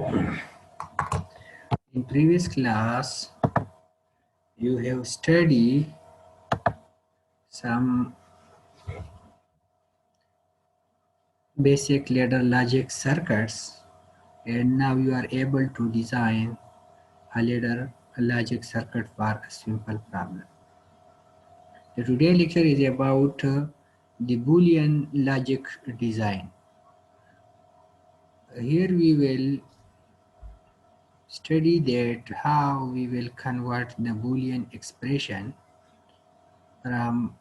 In previous class, you have studied some basic ladder logic circuits, and now you are able to design a ladder logic circuit for a simple problem. The today lecture is about the Boolean logic design. Here we will study that how we will convert the Boolean expression from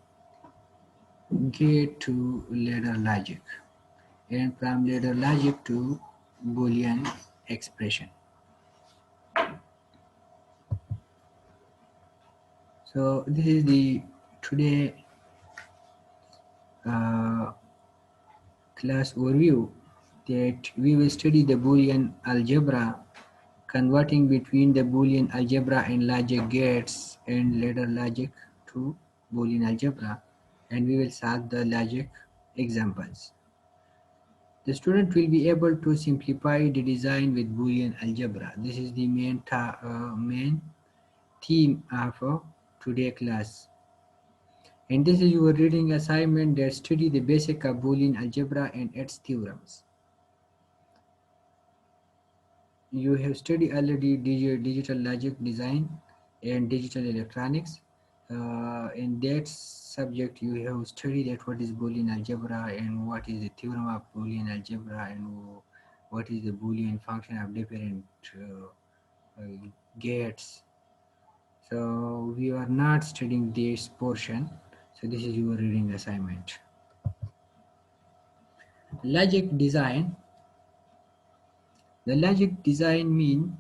gate to ladder logic and from ladder logic to Boolean expression. So this is the today uh, class overview that we will study the Boolean algebra, converting between the Boolean algebra and logic gates and ladder logic to Boolean algebra, and we will solve the logic examples. The student will be able to simplify the design with Boolean algebra. This is the main theme of today's class. And this is your reading assignment that study the basic of Boolean algebra and its theorems. You have studied already digital logic design and digital electronics. In that subject, you have studied that what is Boolean algebra and what is the theorem of Boolean algebra and what is the Boolean function of different gates. So we are not studying this portion. So this is your reading assignment. Logic design. The logic design means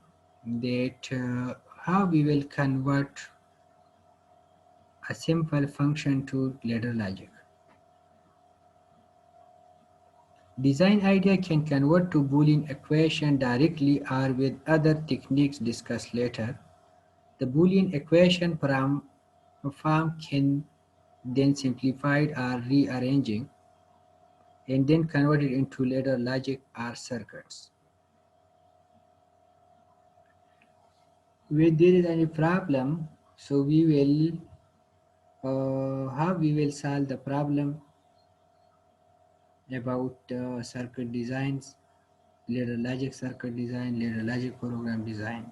that how we will convert a simple function to ladder logic. Design idea can convert to Boolean equation directly or with other techniques discussed later. The Boolean equation form can then simplified or rearranging and then converted into ladder logic or circuits. When there is any problem, so we will how we will solve the problem about circuit designs, ladder logic circuit design, ladder logic program design.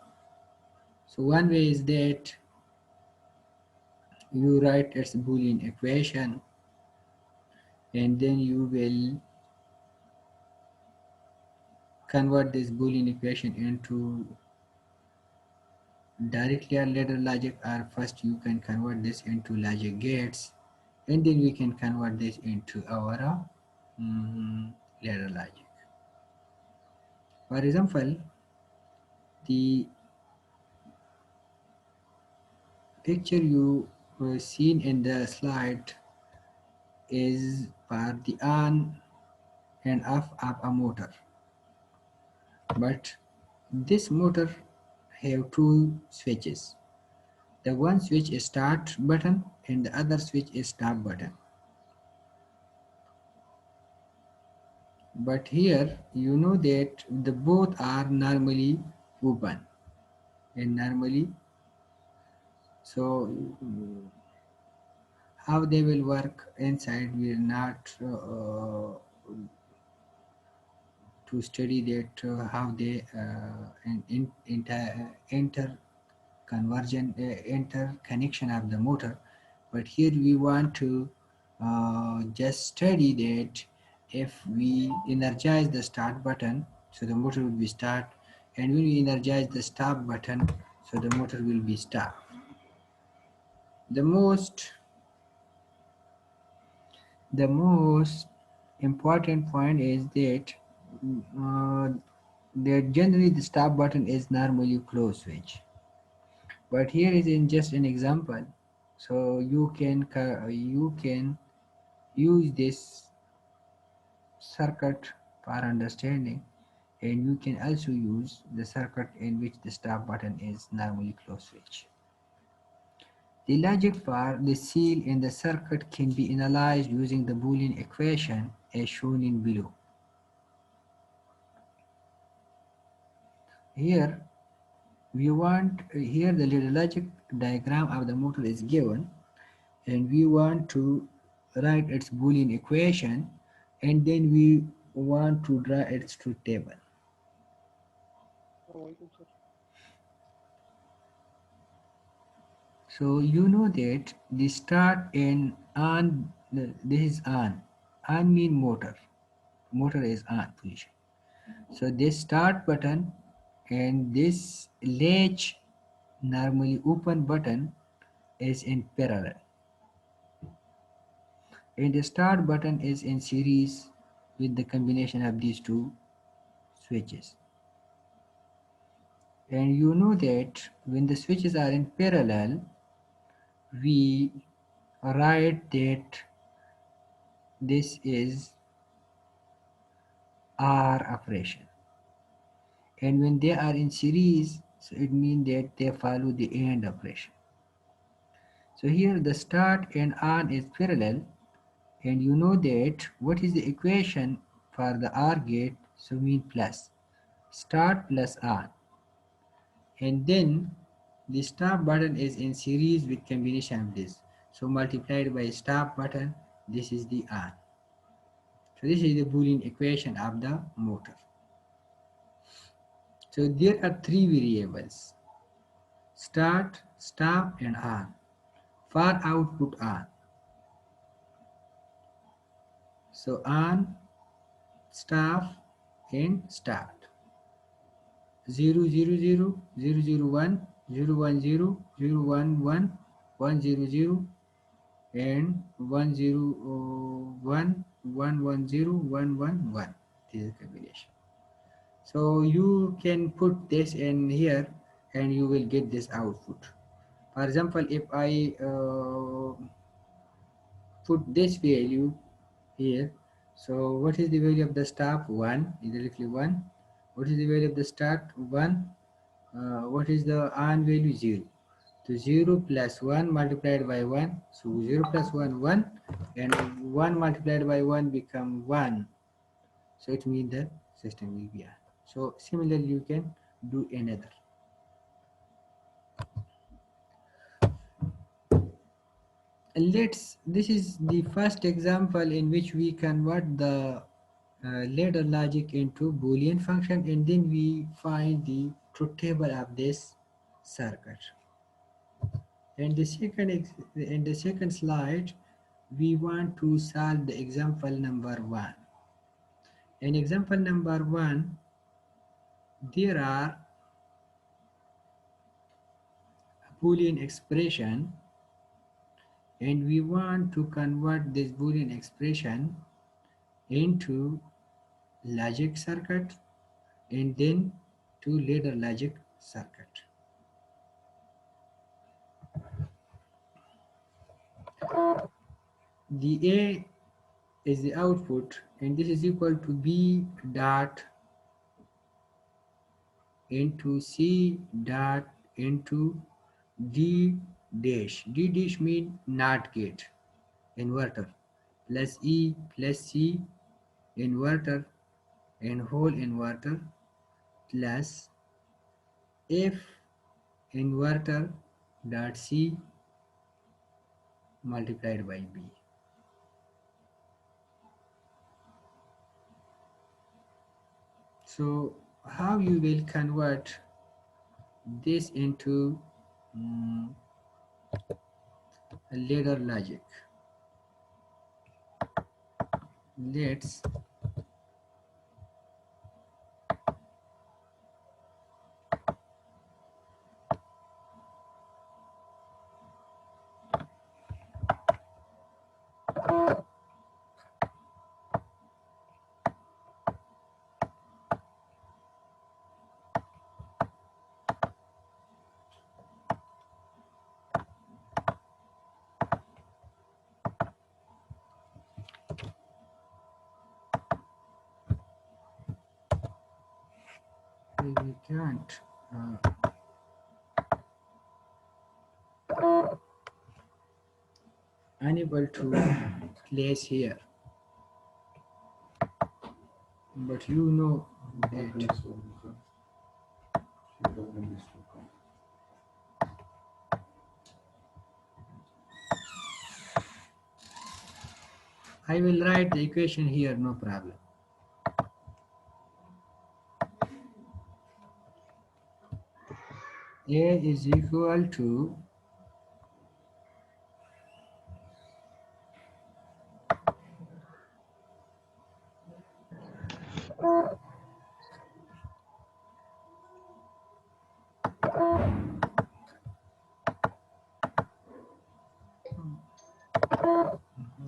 So one way is that you write its Boolean equation and then you will convert this Boolean equation into directly a ladder logic, or first you can convert this into logic gates and then we can convert this into our ladder logic. For example, the picture you seen in the slide is for the on and off of a motor, but this motor have two switches. The one switch is start button and the other switch is stop button. But here you know that the both are normally open and normally, so how they will work inside we are not to study that how they interconnection of the motor, but here we want to just study that if we energize the start button, so the motor will be start, and when we energize the stop button, so the motor will be stop. The most important point is that uh, that generally the stop button is normally close switch, but here is in just an example, so you can use this circuit for understanding, and you can also use the circuit in which the stop button is normally close switch. The logic for the seal in the circuit can be analyzed using the Boolean equation as shown in below. Here we want here the logic diagram of the motor is given, and we want to write its Boolean equation, and then we want to draw its truth table. Alright, sir. So you know that the start and on, this is on mean motor is on position. So this start button and this latch normally open button is in parallel, and the start button is in series with the combination of these two switches. And you know that when the switches are in parallel, we write that this is R operation. And when they are in series, so it means that they follow the AND operation. So here the start and on is parallel, and you know that what is the equation for the OR gate, so mean plus start plus on, and then the stop button is in series with combination of this, so multiplied by stop button, this is the on. So this is the Boolean equation of the motor. So there are three variables: start, stop, and on. For output on, so on, stop, and start. 0 0 0 0 0 1 0 1 0 0 1 1 1 0 0 and 1 0 1 1 1 0 1 1 1. This is combination. So you can put this in here and you will get this output. For example, if I put this value here, so what is the value of the stop? 1 is directly 1. What is the value of the start? 1. What is the on value? 0. So 0 plus 1 multiplied by 1. So 0 plus 1, 1. And 1 multiplied by 1 become 1. So it means the system will be on. So similarly you can do another. This is the first example in which we convert the ladder logic into Boolean function, and then we find the truth table of this circuit. And in the second slide, we want to solve the example number 1. In example number 1, there are a Boolean expression, and we want to convert this Boolean expression into logic circuit and then to ladder logic circuit. The A is the output, and this is equal to B dot into C dot into D dash. D dash mean NOT gate inverter plus E plus C inverter and whole inverter plus F inverter dot C multiplied by B. So how you will convert this into mm, a ladder logic? Let's we can't unable to place here, but you know that I will write the equation here, no problem. A is equal to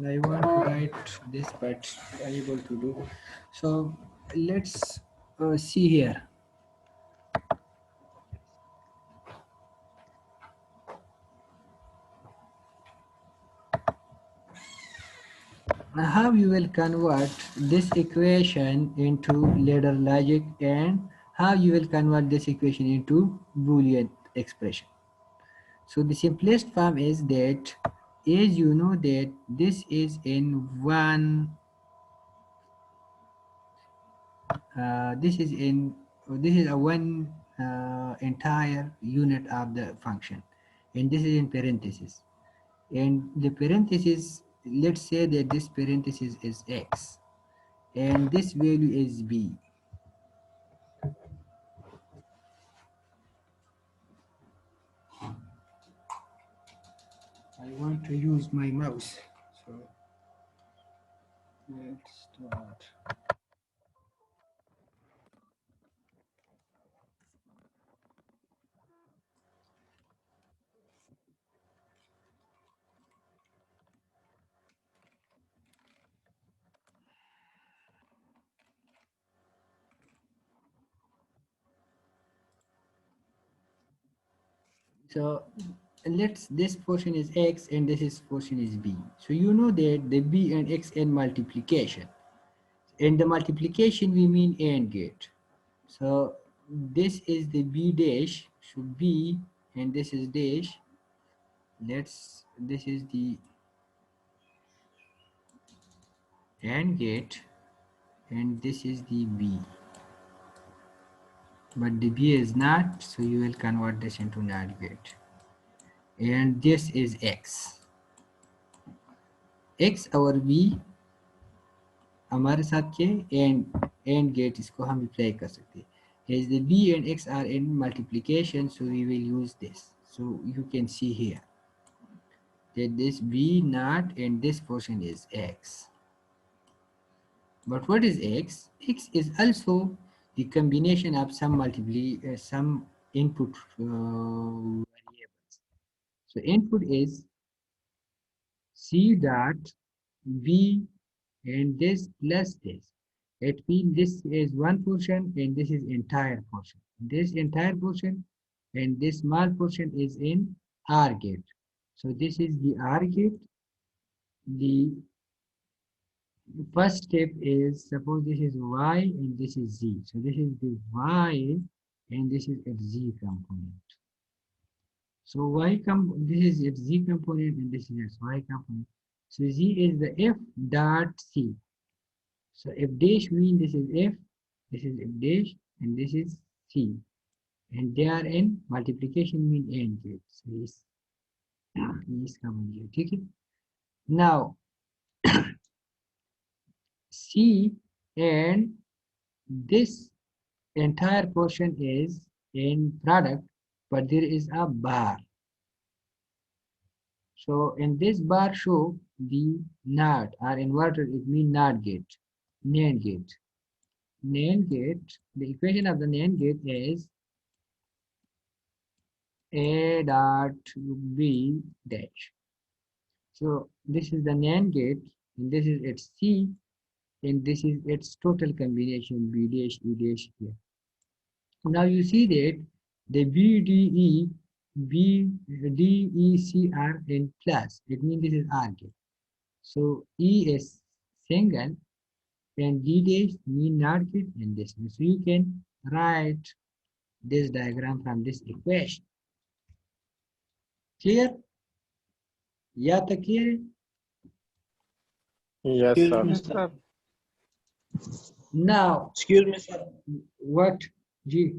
I want to write this, but unable to do. So let's see here. How you will convert this equation into ladder logic and how you will convert this equation into Boolean expression. So the simplest form is that as you know that this is in one this is a one entire unit of the function, and this is in parentheses, and the parentheses, let's say that this parenthesis is x and this value is b. I want to use my mouse, so let's start. So let's, this portion is x and this is portion is b. So you know that the b and x and multiplication. In the multiplication we mean AND gate. So this is the b dash, so b and this is dash. This is the AND gate and this is the b. But the b is not, so you will convert this into NOT gate. And this is x. x और b हमारे साथ क्या and gate, इसको हम apply कर सकते हैं. As the b and x are in multiplication, so we will use this. So you can see here that this b naught and this portion is x. But what is x? X is also the combination of some input variables. So input is c dot b and this plus this. It means this is one portion and this is entire portion. This entire portion and this small portion is in R gate. So this is the R gate. The first step is, suppose this is y and this is z. So this is the y and this is its z component. So this is its z component and this is its y component. So z is the f dot c. So f dash means this is f, this is f dash, and this is c. And they are in multiplication mean AND gate. So is coming here. ठीक है? Now c and this entire portion is in product, but there is a bar. So in this bar show the NOT or inverted, it means NOT gate, NAND gate. NAND gate, the equation of the NAND gate is A dot B dash. So this is the NAND gate and this is its C and this is its total combination B dash E dash here. Now you see that the BDEC are in plus. It means this is R gate. So E is single and D dash mean NOT gate and this. So you can write this diagram from this equation. Clear? Yeah, clear? Yes, Excuse sir. me, Yes, sir. sir. Now, Excuse me, sir. what? G.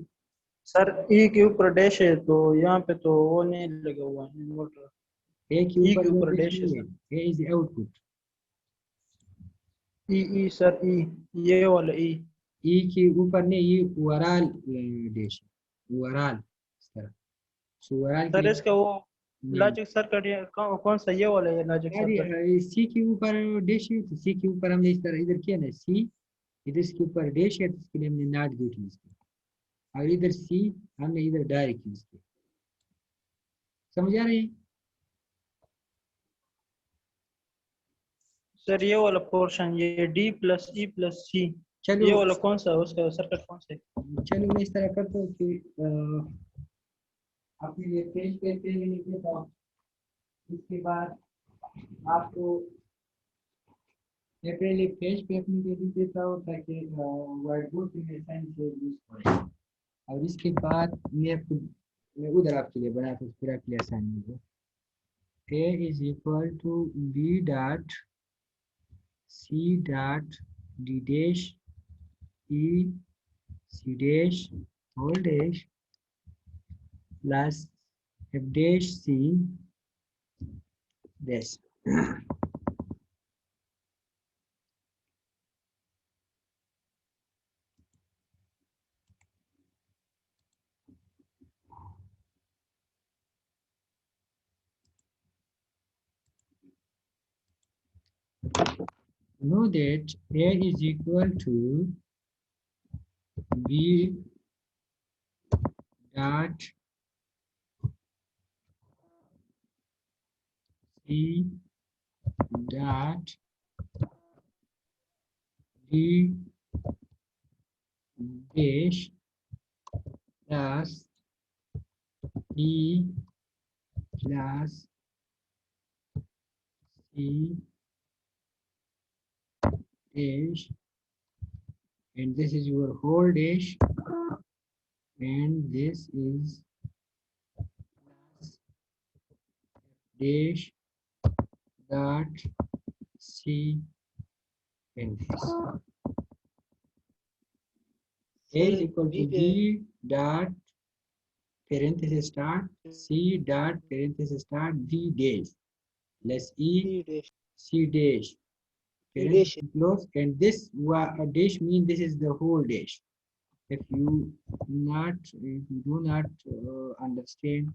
Sir E के ऊपर dash है तो यहाँ पे तो वो नहीं लगा हुआ है इन्वर्टर। ए के ई ऊपर के ऊपर वोल्टेज डैश है नहीं सर। है, ए इज आउटपुट। ई सर ई, ये वाला ई। ई के ऊपर नहीं, ये ओवरऑल डैश है, ओवरऑल इस तरह। सो ओवरऑल के सर लिए इसका वो नहीं। लॉजिक सर्किट कौन सा ये वाला है लॉजिक सर्किट। अरे सी के ऊपर डैश है, तो सी के ऊपर हमने इस तरह इधर किया ना सी, इधर इसके ऊपर डैश है, तो इसके लिए हमने नॉट गेट यूज किया। और इधर सी हमने इधर डायरेक्ट यूज किया। समझ आ रही है? सर ये वाला पोर्शन ये डी प्लस ई प्लस सी, चलो, ये वाला कौन सा उसका सर्किट कौन सा है। चलो मैं इस तरह करता हूँ कि अपने लिए पेज पे लिख देता हूँ। इसके बाद आपको मैं पहले पेज पे अपनी पे लिख देता हूँ, ताकि व्हाइट बोर्ड पे मेरे साइन से यूज करें। और इसके बाद मैं उधर आपके लिए बनाता हूँ, फिर आपके लिए असाइनमेंट हो। A is equal to B dot C dot D dash E C dash whole dash plus F dash C dash. Know that A is equal to B dot C dot D dash plus E plus C dash, and this is your whole dash, and this is dash dot C and this. A is equal to B dot parenthesis start C dot parenthesis start D dash plus E C dash parenthesis close, and this dash means this is the whole dash. If you do not understand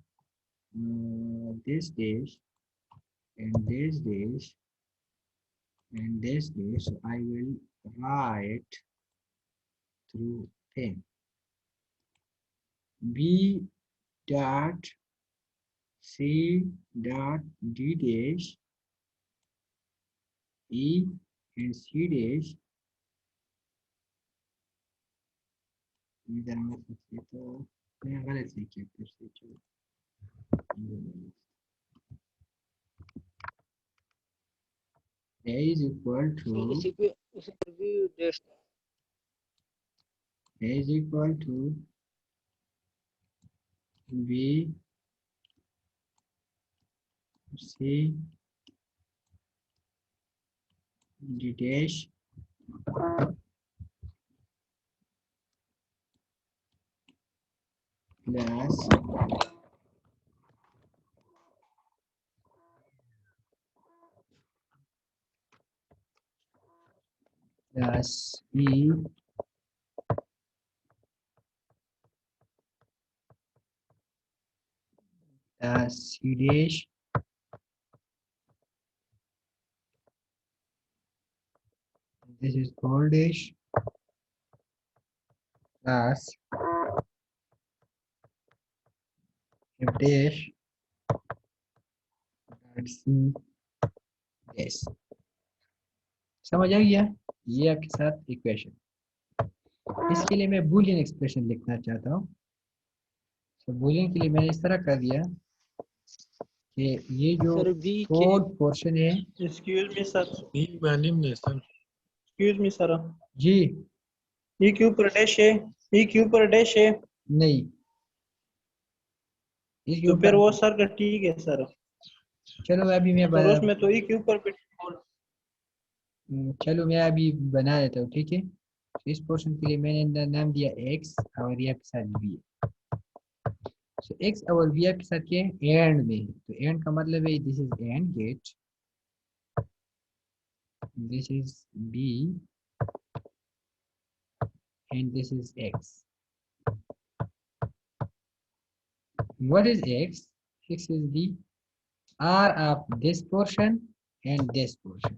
this dash and this dash and this dash, so I will write through pen. B dot C dot D dash E and C dash, इधर मैं सोचिए तो मैं गलत लिखिए फिर से चलो। A is equal to A is equal to B C D dash plus E plus C dash this is whole dash plus F dash dot C dash। समझ आ गया? ये आपके साथ इक्वेशन। इसके लिए मैं बूलियन एक्सप्रेशन लिखना चाहता हूँ। तो बूलियन के लिए मैंने इस तरह कर दिया कि ये जो कोड पोर्शन है। Excuse me sir, sir excuse me sir, G E के ऊपर डैश है, ई के ऊपर डैश है नहीं, इसके तो फिर ऊपर वो सर्किट ठीक है सर। चलो अभी मैं और उसमें तो ई के ऊपर पे चलो मैं अभी बना देता हूँ, ठीक है। तो इस पोर्शन के लिए मैंने नाम दिया एक्स और ये आपके साथ बी। So x और v के साथ क्या है एंड में है, तो एंड का मतलब है this is and gate, this is b and this is x. What is x? X is the r of this portion and this portion.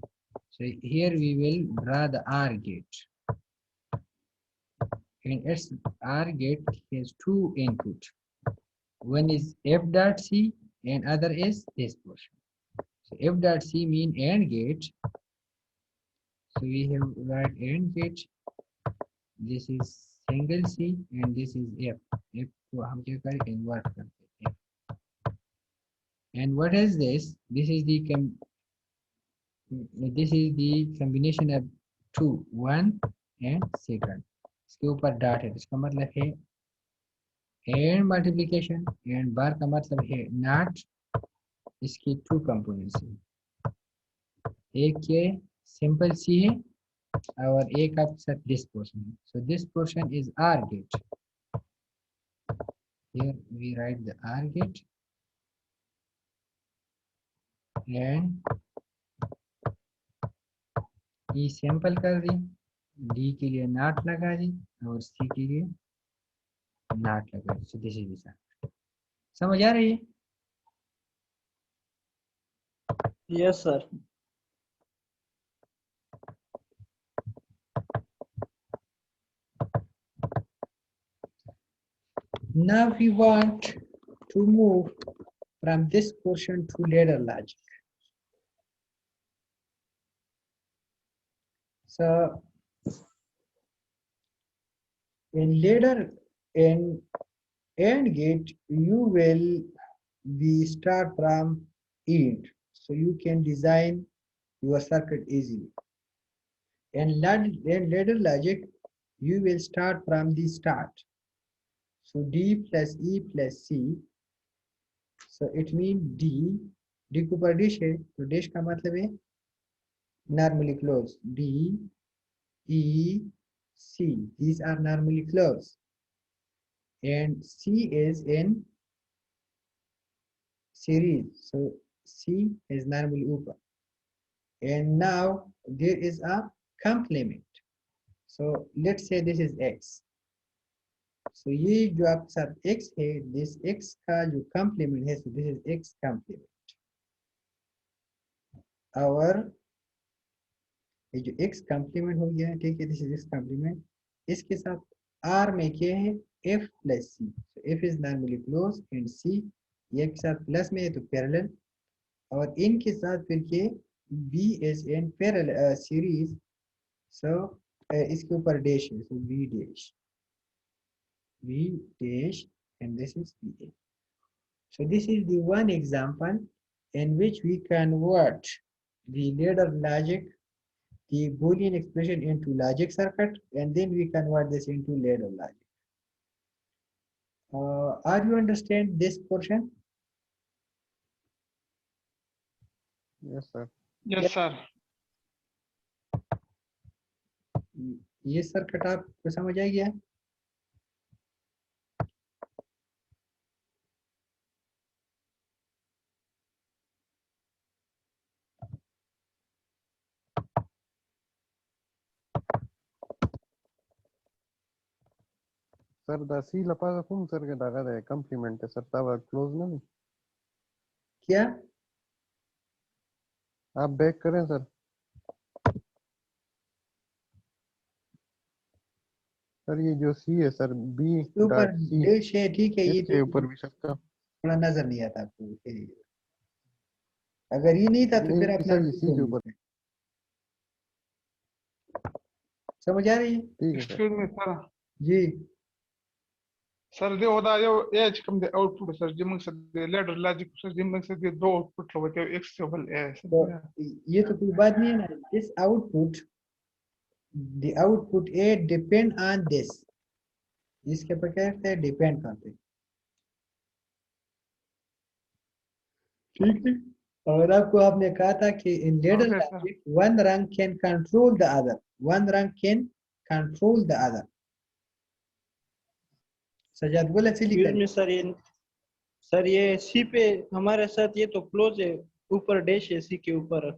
So here we will draw the r gate, and its r gate has two input. One is f dot c and other is this portion. So f dot c mean AND gate. So we have write AND gate. This is single c and this is f. F को हम क्या करें convert करते हैं f. And what is this? This is the combination of two, one and second. इसके ऊपर dot है, इसका मतलब है एंड मल्टीप्लिकेशन, एंड बार का मतलब है नॉट। इसकी टू कंपोनेंट्स है, एक ये सिंपल सी है और एक आपके साथ दिस पोर्शन है। So this portion is or gate, here we write the or gate and E simple कर दी, डी के लिए नॉट लगा दी और सी के लिए नॉट लगा दी। सो दिस इज दिस, समझ आ रही है? Yes sir. Now we want to move from this portion to ladder logic. So in ladder and gate you will be start from end, so you can design your circuit easily. And ladder logic you will start from the start. So D plus E plus C, so it means D के ऊपर dish है, तो dish का मतलब है normally closed. D, E, C, these are normally closed, and C is in series, so C is normally open. And now there is a complement, so let's say this is X. So ये जो आपके साथ X है, this X का जो complement है, so this is X complement. और ये जो x कॉम्प्लीमेंट हो गया है, ठीक है, दिस इज x कॉम्प्लीमेंट। इसके साथ r में क्या है f plus c, so f is normally close and c ये के साथ प्लस में है तो पैरेलल, और इनके साथ फिर के b is in parallel series, so इसके ऊपर डैश है, so b dash and this is b। So this is the one example in which we convert the ladder logic, the Boolean expression into logic circuit, and then we convert this into ladder logic. Are you understand this portion? Yes, sir. Yes sir. ये circuit आपको समझ आ गया? Sir, the C lapa kum sir के दागा दे complement है sir, तब close ना नहीं। क्या आप back करें sir। सर ये जो C है सर, B ऊपर dot C, डैश है, ठीक है, ये इसके ऊपर भी सकता। थोड़ा नजर नहीं आता आपको, अगर ये नहीं था तो फिर नहीं आप सर, ये C के ऊपर। समझ आ रही है? ठीक है सर। Excuse me, sir. जी Sir, the oda yo edge come the output, sir. Jimmy said the ladder logic, sir. Jimmy said the do output lo the x level a. तो ये तो कोई बात नहीं है ना, this output, the output A depend on this, इसके पर क्या करते हैं, डिपेंड करते हैं, ठीक है। और आपको आपने कहा था कि इन ladder Okay, sir. logic one rung can control the other, one rung can control the other। Sajjad बोला एक्सक्यूज मी सर, सर ये सी पे हमारे साथ ये तो क्लोज है, ऊपर डैश है सी के ऊपर।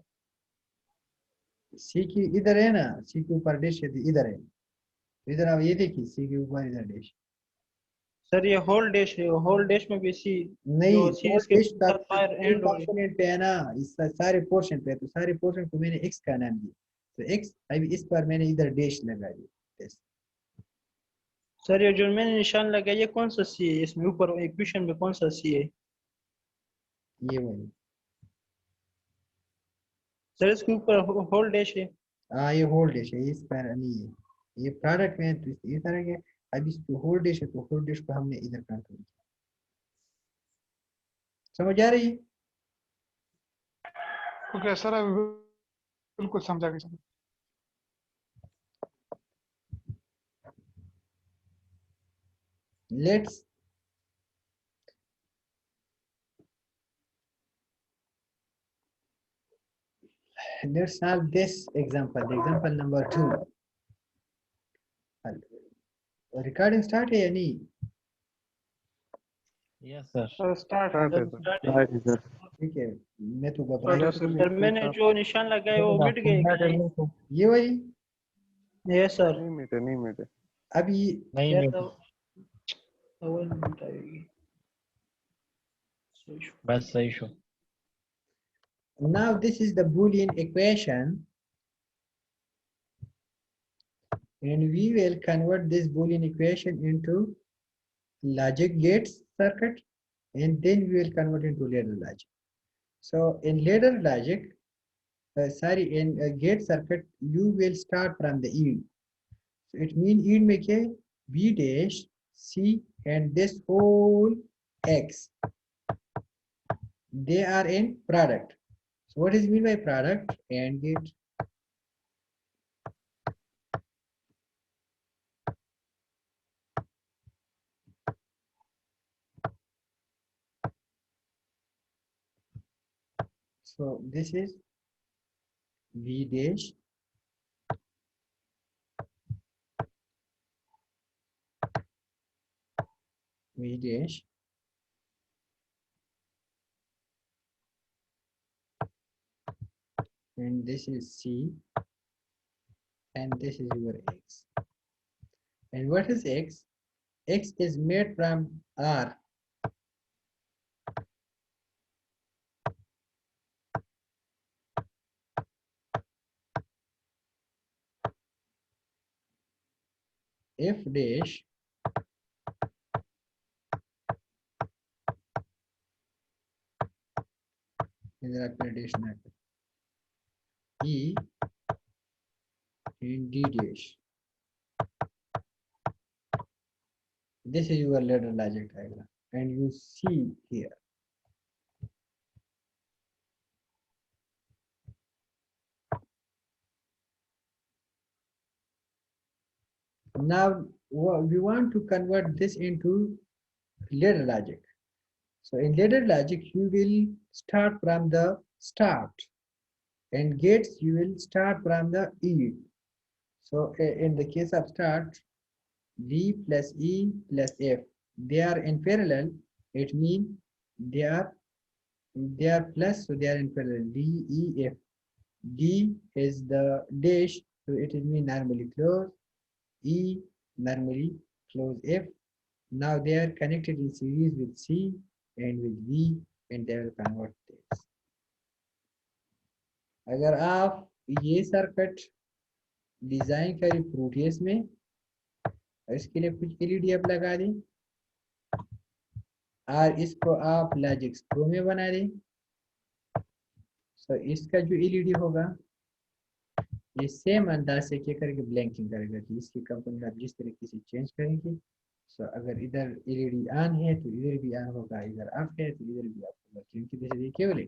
सी की इधर है ना, सी के ऊपर डैश है तो इधर है, तो इधर आप ये देखिए सी के ऊपर इधर डैश। सर ये होल डैश है, होल डैश में भी सी, नहीं, जो सी होल इसके डैश का साथ फायर एंड हो। कंपोनेंट पे है ना, इस सारे पोर्शन पे, तो सारे पोर्शन को मैंने एक्स का नाम दिया, तो एक्स अभी इस पर मैंने इधर डैश लगा दिया। सर ये जो मैंने निशान लगाया ये कौन सा सी है, इसमें ऊपर इक्वेशन में कौन सा सी है? ये वही, सर इसके ऊपर होल डैश है। हाँ ये होल डैश है, इस पर नहीं है, ये प्रोडक्ट में है, तो इस तरह के। अब इस पे होल डैश है तो होल डैश को हमने इधर कंट्रोल किया। समझ आ रही है? ओके सर, अभी बिल्कुल समझा गया sir. Let's solve this example, the example number 2. Recording start है या नहीं? Yes sir. सर स्टार्ट है। स्टार्ट है सर। Right sir. ठीक है, मैं तो घबरा Start है गया। सर। सर मैंने जो निशान लगाए वो मिट गए कहीं? ये वही, ये सर नहीं मिटे, नहीं मिटे। अभी नहीं क्या नहीं था? वो नहीं मिटाएगी। बस सही show. now this is the Boolean equation, and we will convert this Boolean equation into logic gates circuit, and then we will convert into ladder logic. So in ladder logic, in gate circuit, you will start from the yield. So it means yield make a B dash C and this whole X, they are in product. So what is mean by product? And gate. So this is V dash V dash and this is C and this is your X. And what is X? X is made from R. F dash इधर आपका dash ना करें, E and D dash. This is your ladder logic diagram, and you see here. Now we want to convert this into ladder logic. So in ladder logic, you will start from the start, and gates you will start from the E. So in the case of start, V plus E plus F, they are in parallel. It means they are plus, so they are in parallel. D E F. D is the dash, so it is mean normally close. E normally close F. Now they are connected in series with C and with V, and they will convert this. अगर आप ये circuit design करें Proteus में, इसके लिए कुछ LED आप लगा दें और इसको आप लॉजिक प्रो में बना दें, तो इसका जो एलईडी होगा ये सेम अंदाज से क्या करके ब्लैंकिंग करेगा कि इसकी कंपनी आप जिस तरीके से चेंज करेंगे। सो अगर इधर एलईडी ऑन है तो इधर भी ऑन होगा, इधर ऑफ है तो इधर भी ऑफ होगा, क्योंकि जैसे केवल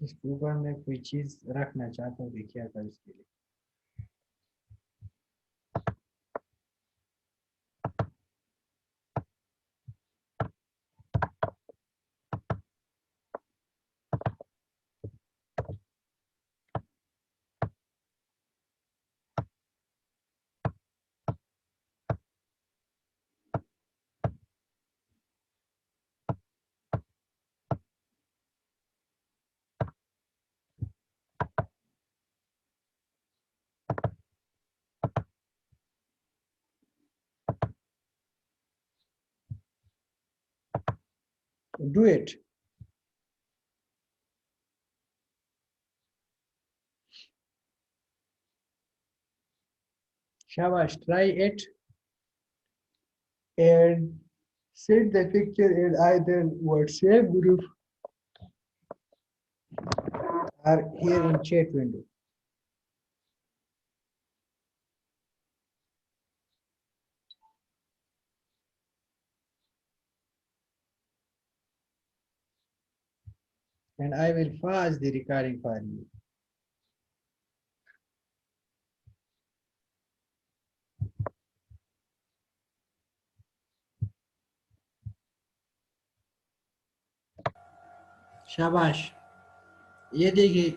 इसके ऊपर मैं कोई चीज रखना चाहता हूँ, देखिए आता इसके लिए। Do it. Shabash, try it and send the picture in either WhatsApp group or here in chat window. And I will pause the recording for you. शाबाश, ये देखिए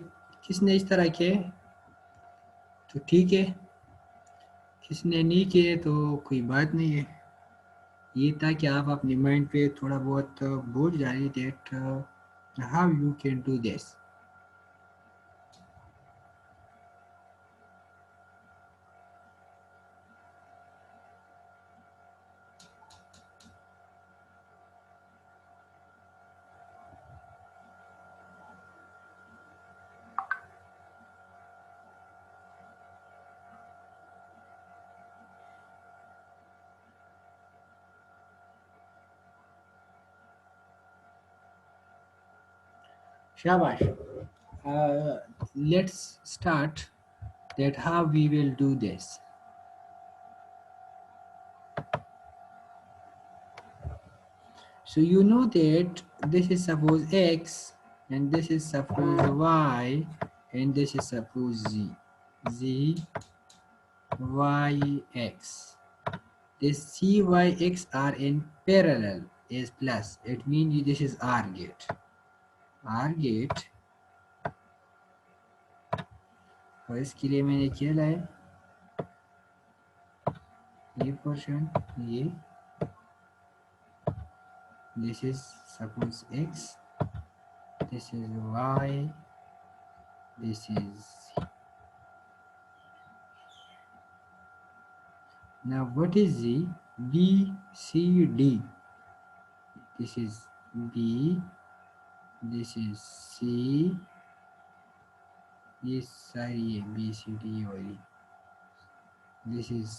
किसने इस तरह किए तो ठीक है, किसने नहीं किए तो कोई बात नहीं है। ये ताकि आप अपने माइंड पे थोड़ा बहुत बोझ जाए that how you can do this. Shabash. Let's start that how we will do this. So you know that this is suppose x and this is suppose y and this is suppose z. Z, y, x. This c, y, x are in parallel is plus. It means this is R gate. R gate. और इसके लिए मैंने क्या लाया, ये portion, ये, this is suppose x, this is y, this is z. Now what is z? B, C, D. This is B, this is C, ये सारी है B, C, D वाली, this is,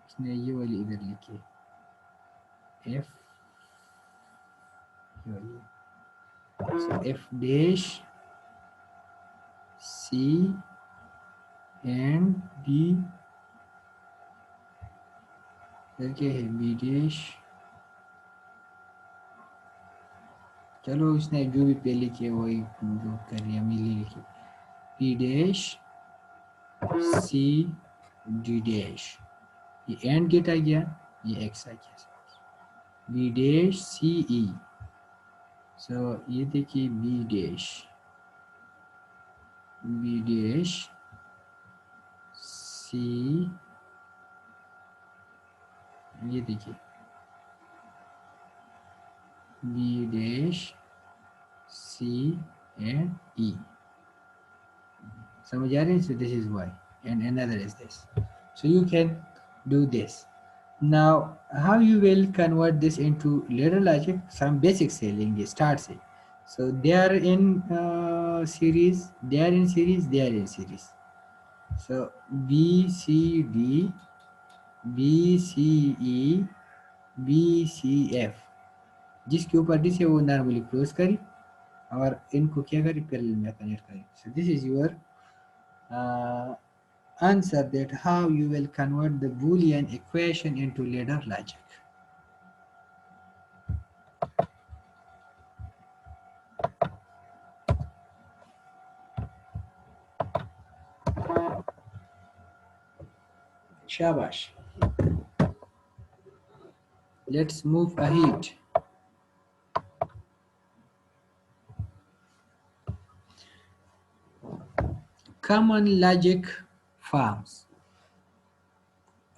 इसने ये वाली इधर लिखी F, ये वाली, so F dash, C and B, फिर क्या है B dash, चलो उसने जो भी पहले किया वही जो कर रही है मिली लिखी, P dash, C, D dash, ये एंड गेट आ गया, ये x आ गया, B dash C E, so ये देखिए B dash C, ये देखिए B dash C and E, समझ आ रहे हैं? So this is y and another is this, so you can do this. Now how you will convert this into ladder logic, some basics से लेंगे start से. So they are in series, they are in series, they are in series. So B C D, B C E, B C F, जिसके ऊपर D से वो normally close करी और इनको क्या करी पैरेलल में कनेक्ट करी. So this is your answer that how you will convert the Boolean equation into ladder logic. शाबाश. Let's move ahead. Common logic forms.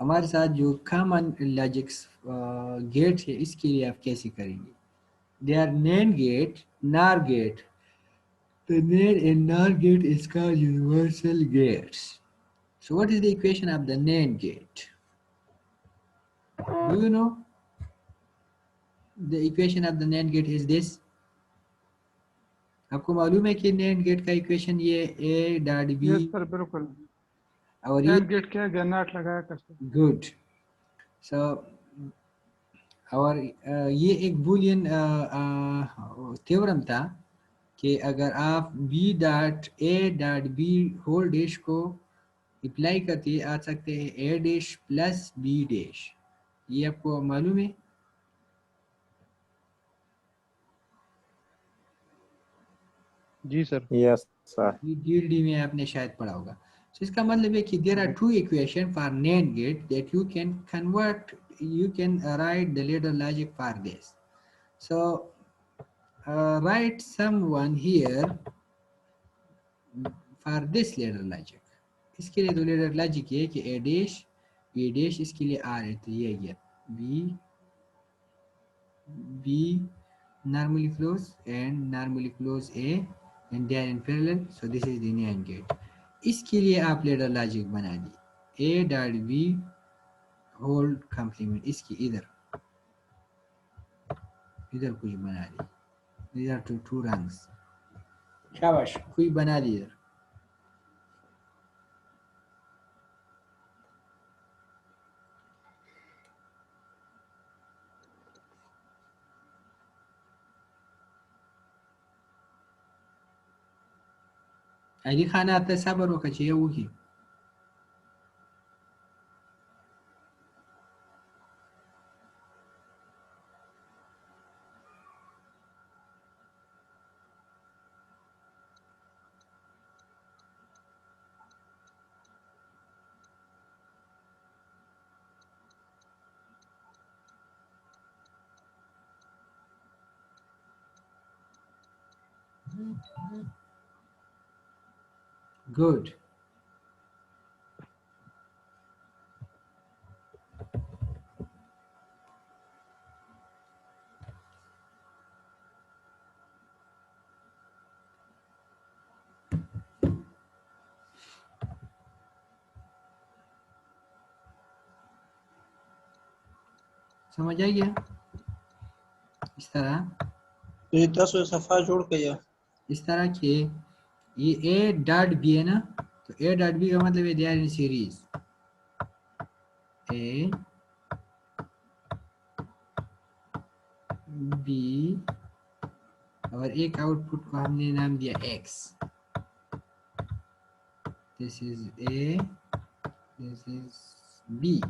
हमारे साथ जो कॉमन लॉजिक गेट है इसके लिए आप कैसे करेंगे? दे आर नैंड गेट, नार gate. The NAND and NOR gate is called universal gates. So what is the equation of the NAND gate? Do you know? The equation of the NAND gate is this. आपको मालूम है कि NAND gate का equation ये A dot B yes sir बिल्कुल. और ये and gate किया गया, नॉट लगाया कैसे? good. So और ये एक बूलियन थ्योरम था कि अगर आप B dot A dot B whole dash को अप्लाई करते आ सकते हैं A dash plus B dash. ये आपको मालूम है? जी सर. Yes, sir. DLD में आपने शायद पढ़ा होगा. So इसका मतलब है कि there are two equations for NAND gate that you can convert, you can write the ladder logic for this. So write someone here for this ladder logic. इसके लिए तो ladder logic ये है कि A dash B dash, इसके लिए R है तो ये गया B normally close and normally close A and they are in parallel, so this is the NAND gate. इसके लिए आप ladder logic बना दी A dot B whole complement, इसकी इधर कुछ बना दी. These are two rungs. शाबाश, कोई बना दी इधर. अली खाना आता है सबर वक्त चाहिए वो की. Good. समझ आ गया? इस तरह तो ये 10 सफा जोड़ के या इस तरह के ये A डॉट B है ना, तो A डॉट B का मतलब है they are in series. A B और एक आउटपुट को हमने नाम दिया X. This is A, this is B.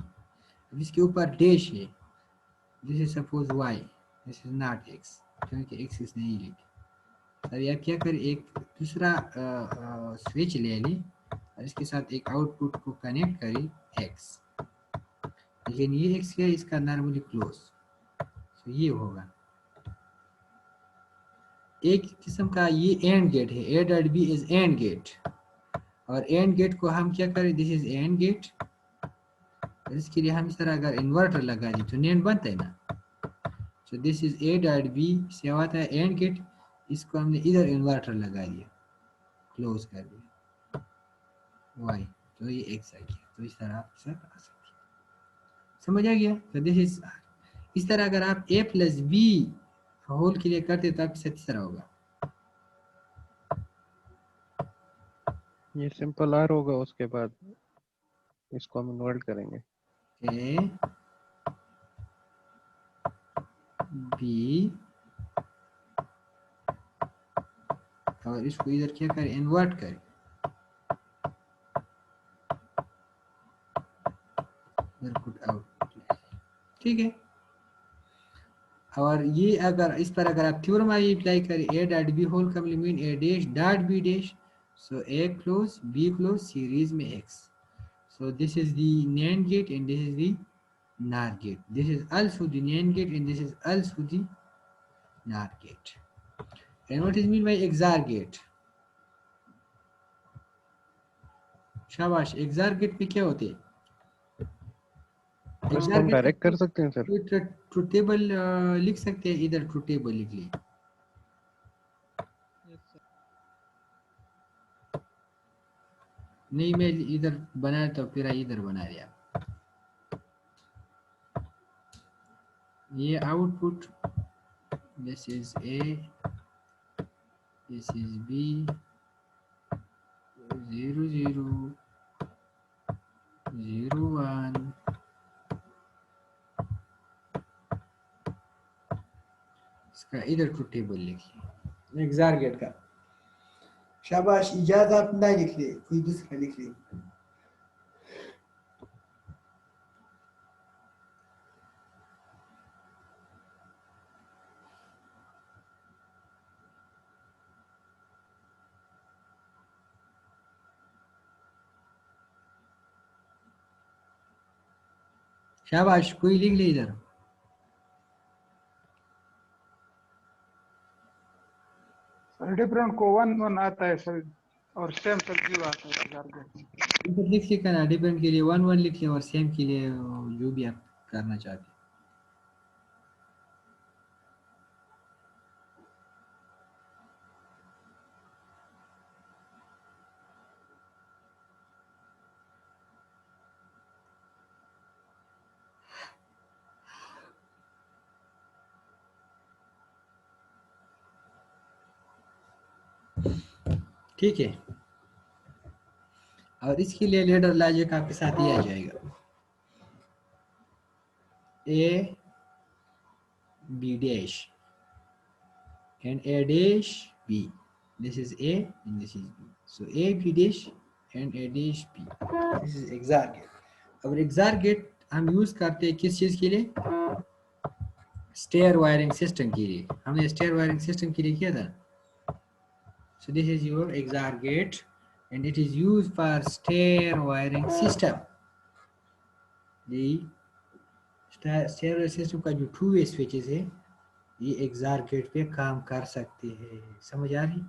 इसके ऊपर डैश है. This is suppose Y, this is not X क्योंकि X इस नहीं लिखी. अभी आप क्या करें, एक दूसरा स्विच ले लें और इसके साथ एक आउटपुट को कनेक्ट करें X. लेकिन ये X है, इसका नॉर्मली क्लोज, तो ये होगा. एक किस्म का ये एंड गेट है. A dot B is and gate और एंड गेट को हम क्या करें, दिस इज एंड गेट. इसके लिए हम इस तरह अगर इन्वर्टर लगा दी तो NAND बनता है ना. So this is A dot B से आता है एंड गेट. इसको हमने इधर इन्वर्टर लगा दिया, क्लोज कर दिया Y, तो ये X आ गया. तो इस तरह आप सर आ सकते हैं. समझ आ गया? तो दिस इज इस तरह अगर आप A प्लस B होल के लिए करते तो आप इस तरह होगा. ये सिंपल आर होगा, उसके बाद इसको हम इन्वर्ट करेंगे. A B और इसको इधर क्या करें, इन्वर्ट करें. ठीक है. और ये अगर इस पर अगर आप थ्योरम अप्लाई करें A dot B whole complement A dash dot B dash, so A close B close series में X. So this is the NAND gate and this is the NOR gate. This is also the NAND gate and this is also the NOR gate. And what is mean by XOR gate? शाबाश, XOR gate में क्या होते हैं? इसको XOR हम gate direct कर सकते हैं सर? ट्रुथ टेबल लिख सकते हैं, इधर ट्रुथ टेबल लिख ली। नहीं, मैं इधर बनाया तो फिर इधर बना दिया। ये output, this is A, this is B, 0 0 0 1, इसका इधर ट्रुथ टेबल लिखिए XOR गेट का। शाबाश, इजाज़त आप ना लिख ले, कोई दूसरा लिख ले। शाबाश, कोई लिख ले इधर। सर डिफरेंट को 1 1 आता है सर, और सेम सर 0 आता है टारगेट। इधर लिख लिखा ना, डिफरेंट के लिए 1 1 लिख लिया और सेम के लिए जो भी आप करना चाहते हैं। ठीक है, और इसके लिए लेडर लॉजिक आपके साथ ही आ जाएगा। A B dash and A dash B. This is A and this is B. So A B dash and A dash B. This is XOR gate. अब XOR gate हम यूज करते हैं किस चीज के लिए? स्टेयर वायरिंग सिस्टम के लिए। हमने स्टेयर वायरिंग सिस्टम के लिए किया था। So this is your XOR gate and it is used for stair wiring system. The stair wiring system का जो 2-way switches है, ये XOR गेट पे काम कर सकते हैं। समझ आ रही?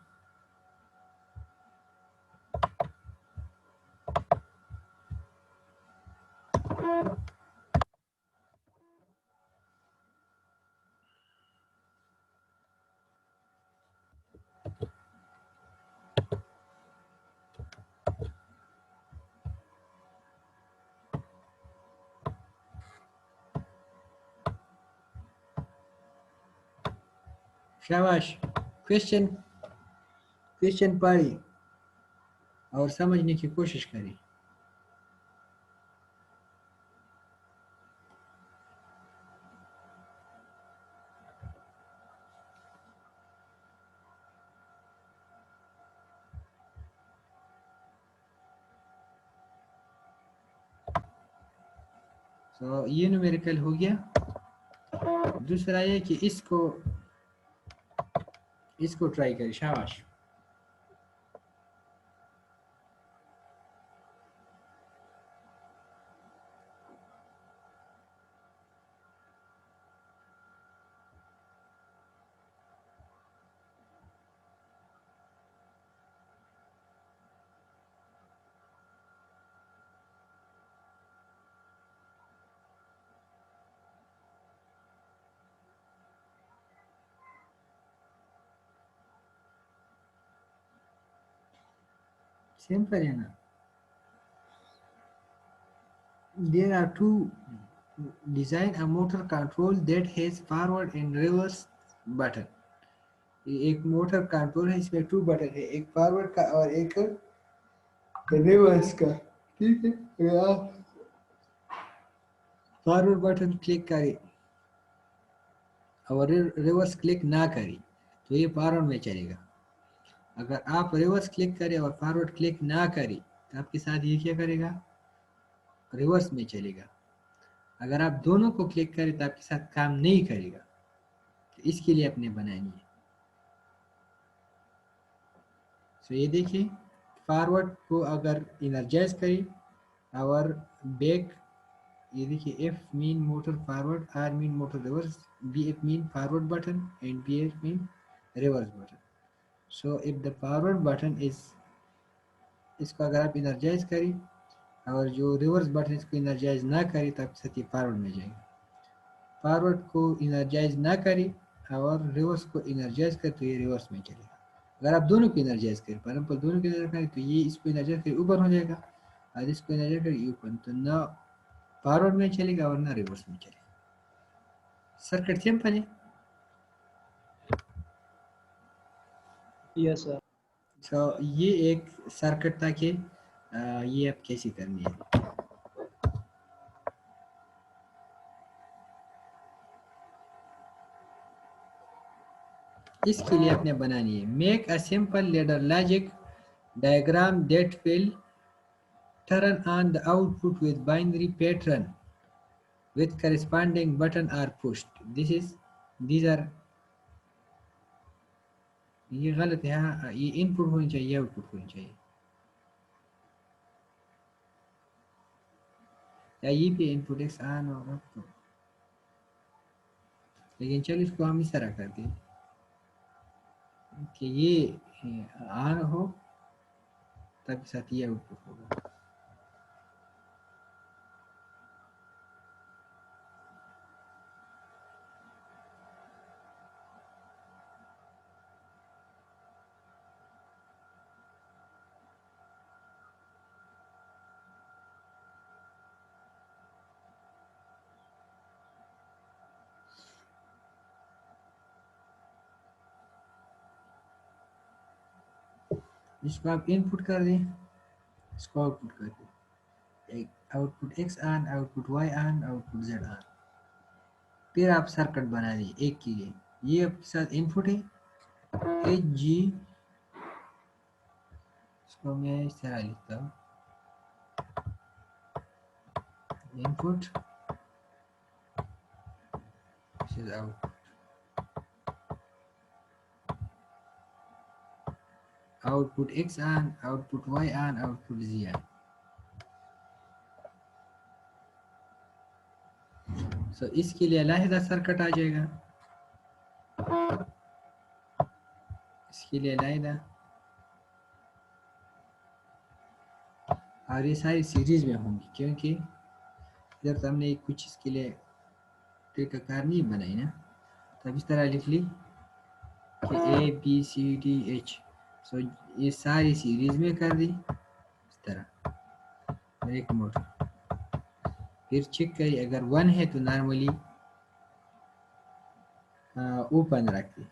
शाबाश, क्वेश्चन पढ़ी और समझने की कोशिश करी। तो ये न्यूमेरिकल हो गया। दूसरा ये कि इसको ट्राई करें। शाबाश, सिंपल है ना। There are two. Design a motor control that has forward and reverse button. एक मोटर कंट्रोल है, इसमें 2 बटन है, एक फॉरवर्ड का और एक रिवर्स का। ठीक है, अगर आप फॉरवर्ड बटन क्लिक करें और रिवर्स क्लिक ना करें तो ये फॉरवर्ड में चलेगा। अगर आप रिवर्स क्लिक करें और फॉरवर्ड क्लिक ना करें तो आपके साथ ये क्या करेगा? रिवर्स में चलेगा। अगर आप दोनों को क्लिक करें तो आपके साथ काम नहीं करेगा। तो इसके लिए अपने बनानी है। तो ये देखिए, फॉरवर्ड को अगर इनर्जाइज करें और बैक, ये देखिए F mean motor forward, R mean motor reverse, BF mean forward button and BF mean reverse button. So if the forward button is, इसको अगर आप इनर्जाइज करें और जो रिवर्स बटन इसको इनर्जाइज ना करे तब साथ ये फॉरवर्ड में जाएगा। फॉरवर्ड को इनर्जाइज ना करें और रिवर्स को इनर्जाइज करे तो ये रिवर्स में चलेगा। अगर आप दोनों को इनर्जाइज करें, फॉर एग्जाम्पल दोनों को इनर्जाइज करें तो ये इसको इनर्जाइज करें ऊपर हो जाएगा और इसको इनर्जाइज करें ऊपर, तो ना फॉरवर्ड में चलेगा और ना रिवर्स में चलेगा। सर्किट सिंपल है। Yes sir. तो ये एक सर्किट था कि ये अब कैसे करनी है। इसके लिए आपने बनानी है make a simple ladder logic diagram that will turn on the output with binary pattern with corresponding button are pushed. These are, ये गलत है। हाँ, ये इनपुट होनी चाहिए, आउटपुट होनी चाहिए, या ये भी इनपुट एक्स ऑन होगा तो, लेकिन चलो इसको हम इस तरह करते हैं कि ये ऑन हो तब साथ ये आउटपुट होगा। इसको आप इनपुट कर दें, इसको आउटपुट कर दें, एक output X on, output Y on, output Z on. फिर आप सर्किट बना दी एक के लिए, ये आपके साथ इनपुट है एच जी, इसको मैं इस तरह लिखता हूँ input, this is output, output X on, output Y on, output G on. So इसके लिए अलहदा सर्किट आ जाएगा, इसके लिए अलहदा, और ये सारी सीरीज में होंगी क्योंकि इधर तो हमने कुछ इसके लिए कार नहीं बनाई ना, तब इस तरह लिख ली कि A B C D H. So ये सारी सीरीज में कर दी इस तरह एक मोटर। फिर चेक करिए, अगर 1 है तो नॉर्मली ओपन रखिए,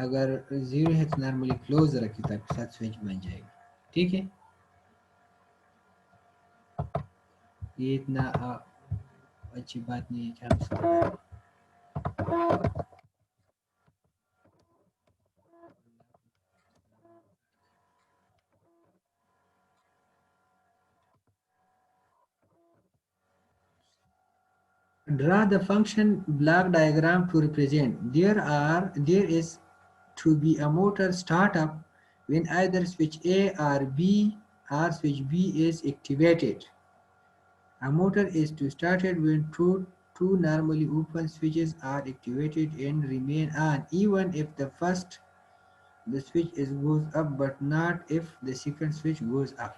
अगर 0 है तो नॉर्मली क्लोज रखिए ताकि साथ स्विच बन जाएगा। ठीक है, ये इतना अच्छी बात नहीं है कि हम इसको करें। Draw the function block diagram to represent. There is to be a motor startup when either switch A or B or switch B is activated. A motor is to started when two normally open switches are activated and remain on, even if the switch is goes up, but not if the second switch goes up.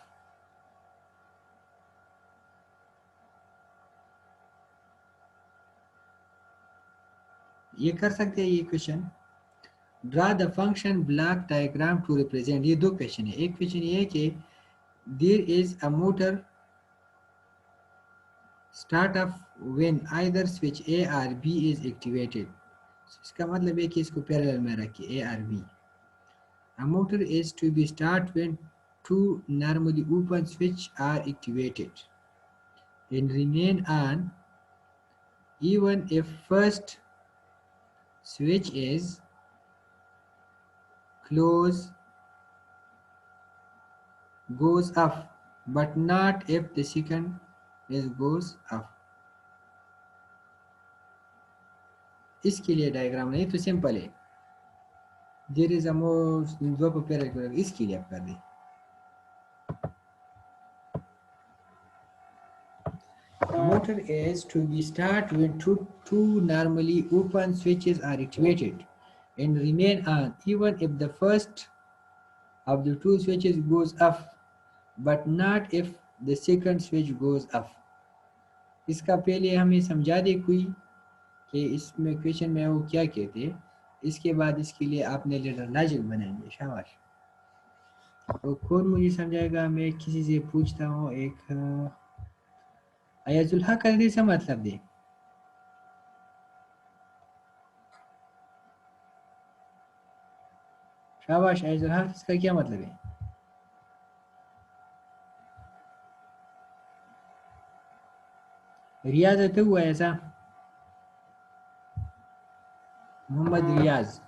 ये कर सकते हैं ये question. Draw the function block diagram to represent, ये दो question है। एक question ये है कि there is a motor start up when either switch A or B is activated. इसका मतलब है कि इसको पैरेलल में रखिए A or B. A motor is to be start when two normally open switch are activated and remain on even if first switch is close goes up, but not if the second is goes up. इसके लिए diagram नहीं तो simple है, there is a most दो paragraph, इसके लिए आप कर दें। Motor is to be start when two normally open switches are activated and remain on even if the first of the two switches goes off but not if the second switch goes off. इसका पहले हमें समझा दे कोई कि इसमें question में वो क्या कहते हैं, इसके बाद इसके लिए आपने लेटर लॉजिक बनाएंगे। शाबाश। तो कौन मुझे समझाएगा? मैं किसी से पूछता हूँ। एक अयाजुल हक करने से मतलब दे। शाबाश अयाजुल हक, इसका क्या मतलब है? रियाज है तो हुआ ऐसा? मोहम्मद रियाज।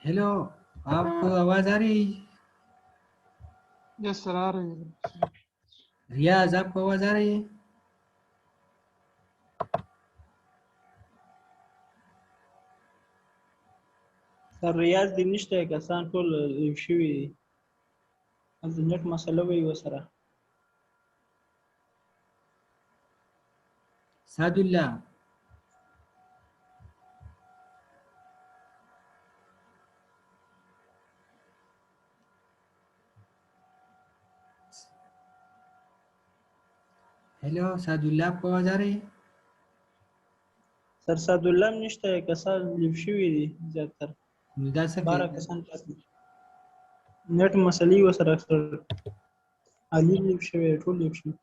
हेलो, आपको आवाज आ रही है? यस सर आ रही है। रियाज, आपको आवाज आ रही है? सर रियाज दिन नشته کسان ټول لیو شوي دي. هلته نت مسله وي وسره. सादुल्ला। हेलो सादुल्ला, आपको आवाज आ रही है? سر سعد الله هم نشته کسان لیو شوي دي زیاتره. دا څه 12 کوي؟ کسان پاتې دي. نت مسلې وسره اکثر علي لیو شوي ټول لیو شوي.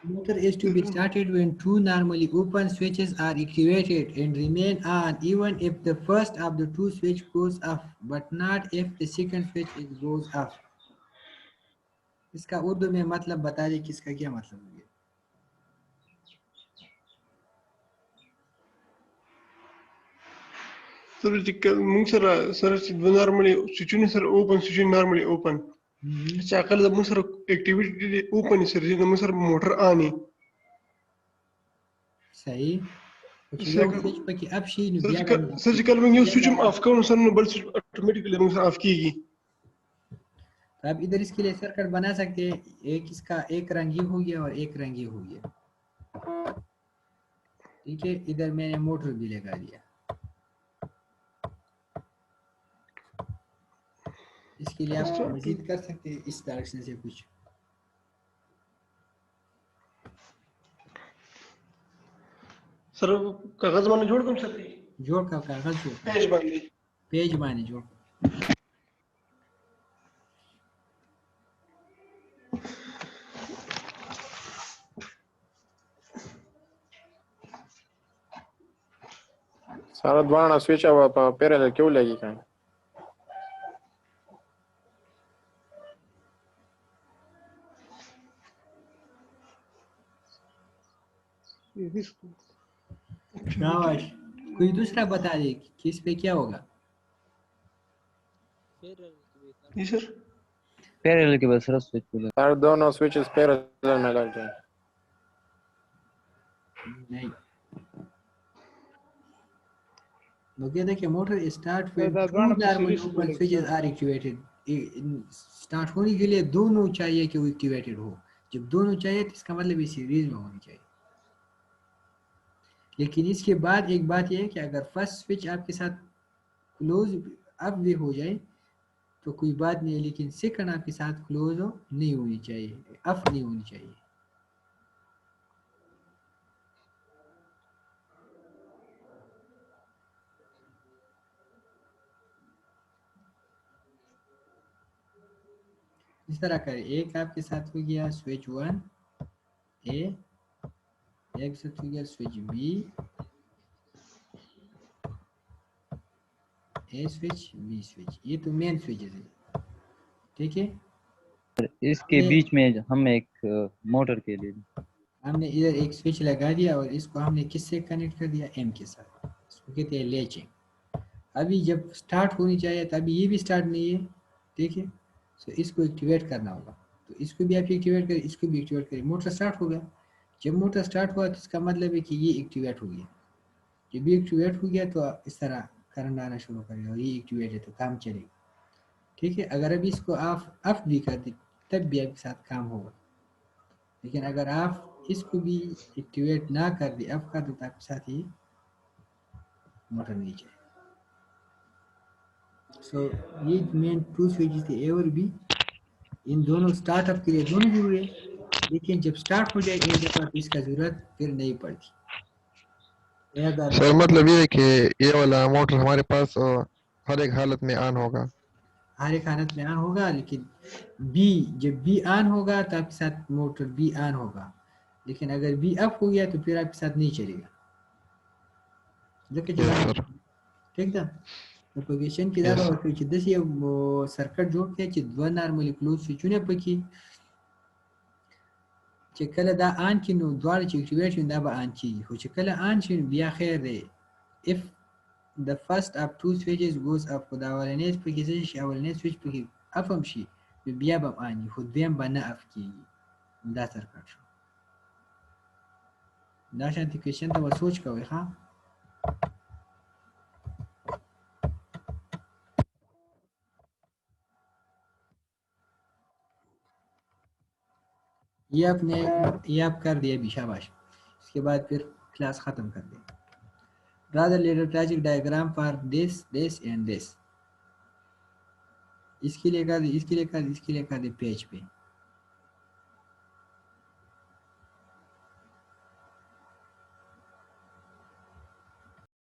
Motor is to be started when two normally open switches are activated and remain on even if the first of the two switch goes off but not if the second switch goes off. इसका उर्दू में मतलब बता दे कि इसका क्या मतलब है। Sir موږ سره چې نورمالي سویچونه سره اوپن سویچونه نورمالي اوپن چې اقل د موږ سره اکټیویټي دي اوپن سره د موږ سره موټر اني صحیح. چې یو سویچ پکې اپ شي نو بیا سرجیکل موږ یو سویچ اف کوو سره نو بل سویچ اتوماتیکلی موږ سره اف کیږي. अब इधर इसके लिए सर्किट बना सकते हैं। एक इसका एक रंगी हो गया और एक रंगी हो गया, ठीक है। इधर मैंने मोटर भी लगा दिया। इसके लिए आप मजीद कर सकते हैं इस डायरेक्शन से कुछ। सर कागज باندې جوړ کوم ساتي जोड़ का कागज जोड़ पेज बांधे जोड़। सारा द्वारा स्विच अब पैरेलल क्यों लगी कहीं? शाबाश। कोई दूसरा बता दे कि इस पे क्या होगा। जी सर पैरेलल के बाद सर स्विच बोला सर दोनों स्विचेस पैरेलल में लग जाए। नहीं, वो कहते हैं कि motor start when two normal open switches are activated। Start होने के लिए दोनों चाहिए कि वो एक्टिवेटेड हो। जब दोनों चाहिए तो इसका मतलब ये सीरीज में होनी चाहिए। लेकिन इसके बाद एक बात यह है कि अगर फर्स्ट स्विच आपके साथ क्लोज अप भी हो जाए तो कोई बात नहीं, लेकिन सेकंड आपके साथ क्लोज हो नहीं होनी चाहिए, अप नहीं होनी चाहिए। इस तरह करें, एक आपके साथ हो गया स्विच 1 ए, एक साथ हो गया स्विच बी ए स्विच बी स्विच। ये तो मेन स्विच है, ठीक है। इसके बीच में हम एक मोटर के लिए हमने इधर एक स्विच लगा दिया और इसको हमने किससे कनेक्ट कर दिया, एम के साथ। इसको कहते हैं लेचिंग। अभी जब स्टार्ट होनी चाहिए तो अभी ये भी स्टार्ट नहीं है, ठीक है। सो इसको एक्टिवेट करना होगा, तो इसको भी आप एक्टिवेट करें, इसको भी एक्टिवेट करें, मोटर स्टार्ट होगा। जब मोटर स्टार्ट हुआ तो इसका मतलब है कि ये एक्टिवेट हो गया। जब ये एक्टिवेट हो गया तो इस तरह करंट आना शुरू करेगा और ये एक्टिवेट है तो काम चलेगा, ठीक है। अगर अभी इसको आप ऑफ भी कर दें तब भी आपके साथ काम होगा, लेकिन अगर आप इसको भी एक्टिवेट ना कर दे, ऑफ कर दो, तो आपके साथ ये मोटर नहीं चलेगा। सो ये मेन टू स्विचेस थे, ए और बी। इन दोनों स्टार्टअप के लिए दोनों जरूरी है, लेकिन जब स्टार्ट हो जाए एक दफ़ा तो इसका ज़रूरत फिर नहीं पड़ती। अगर सर मतलब ये है कि ये वाला मोटर हमारे पास हर एक हालत में ऑन होगा। हर एक हालत में ऑन होगा, लेकिन बी जब बी ऑन होगा तो आपके साथ मोटर बी ऑन होगा, लेकिन अगर बी अप हो गया तो फिर आपके साथ नहीं चलेगा। देखिए यस चला सर। ठीक था। प्रोपगेशन की दबा और कुछ दस ये सर्किट जोड़ के च दो नॉर्मली क्लोज स्विचने पकी چې کله دا آن کې نو دواړه چې اکټیویټ شي دا به آن کېږي، خو چې کله آن شي بیا خیر دی. if the first of two switches goes up، خو د اولنۍ پکې څه شي، اولنۍ سویچ پکې اف هم شي نو بیا به آن وي، خو دویم به نه اف کېږي. دا سرکټ شو. دا شانتي کوېشن ته به سوچ کوئ ښه. ये आप कर दिया भी, शाबाश। इसके बाद फिर क्लास ख़त्म कर दें। Draw the letter diagram for this, this and this। इसके लिए कर दे, इसके लिए कर दे, इसके लिए कर दे पेज पे।